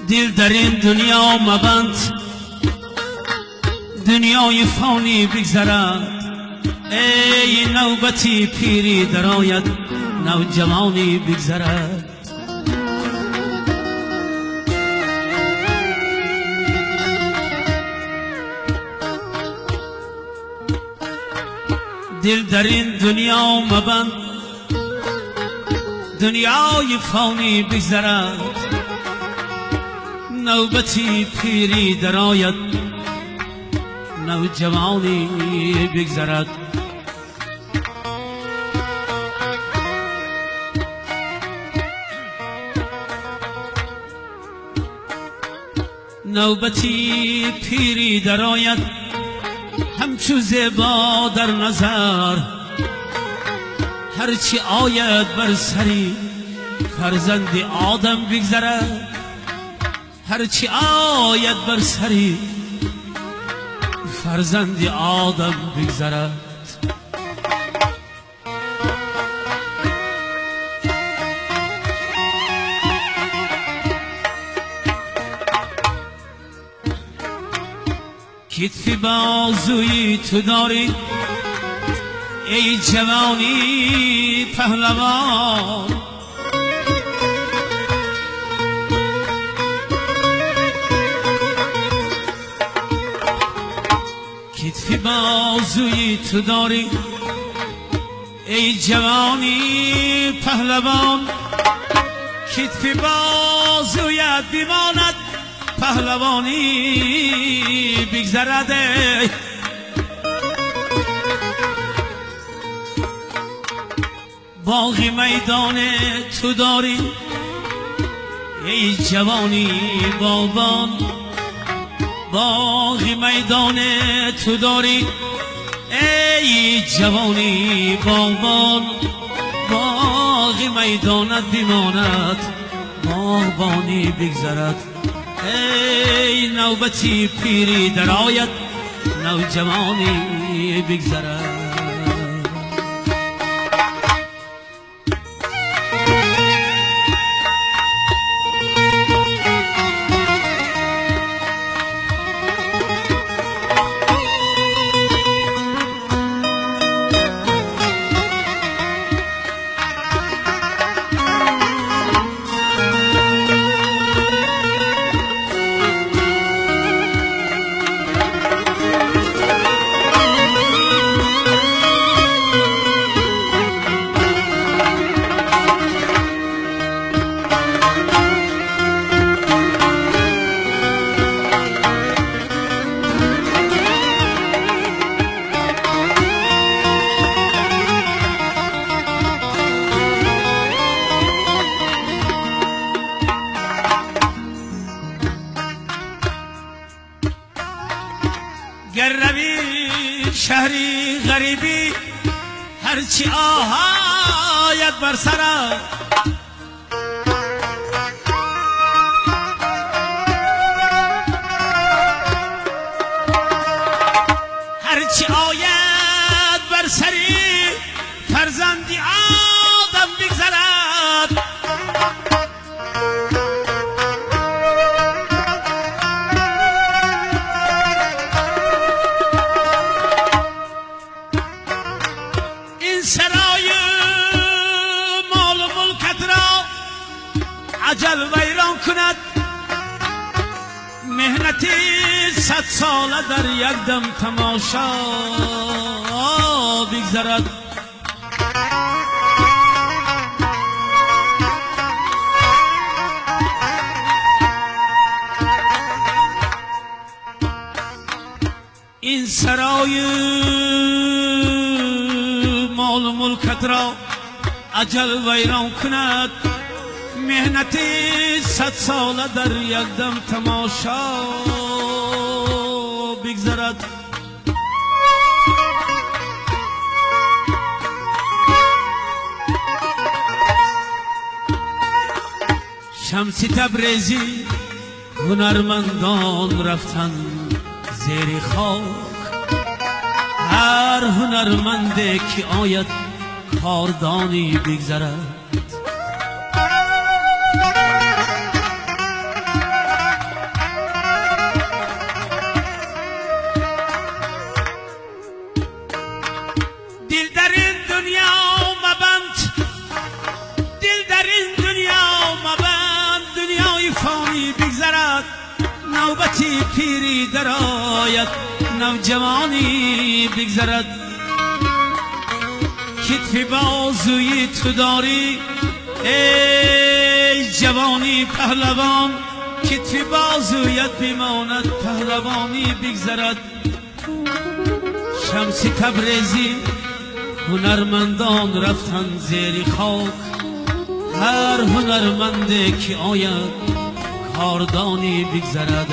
دل در این دنیا مبند، دنیای فانی بگذرد. ای نوبتی پیری درآید، نوجوانی بگذرد. دل در این دنیا مبند، دنیای فانی بگذرد. نوبتی پیری درآید، نوجوانی بگذرد. نوبتی پیری درآید، همچو زیبا در نظر. هرچی آید بر سری فرزند آدم بگذرد. هرچی آید بر سری فرزند آدم بگذرد. کتف بازوی تو داری ای جوانی پهلوان. کتف بازوی تو داری ای جوانی پهلوان. کتف بازویت بماند، پهلوانی بگذرد. باغی میدان تو داری ای جوانی باغبان. باغی میدان تو داری ای جوانی باغبان. باغی میدانت بماند، باغبانی بگذرد. ای نوبتی پیری درآید، نوجوانی بگذرد. گر روی شهری غریبی، هرچی آید بر سرت. هرچی آید بر سری فرزندی آدم بگذرد. سرای مال و ملکت را عجل ویران کند. مهنتی 100 ساله در یک دم تماشا بگذرد. این سرای مال و ملکت را عجل ویران کند. مهنتی 100 ساله در یک دم تماشا بگذرد. شمس تبریزی هنرمندان رفتن زیر خاک. هر هنرمنده که آید کاردانی بگذرد. دنیا مبند، دل در این دنیا مبند. دنیای فانی بگذرد، نوبتی پیری درآید، نوجوانی بگذرد. کتف بازوی تو داری ای جوانی پهلوان، کتف بازویت بماند، پهلوانی بگذرد. شمس تبریزی هنرمندان رفتن زیر خاک، هر هنرمنده که آید کاردانی بگذرد.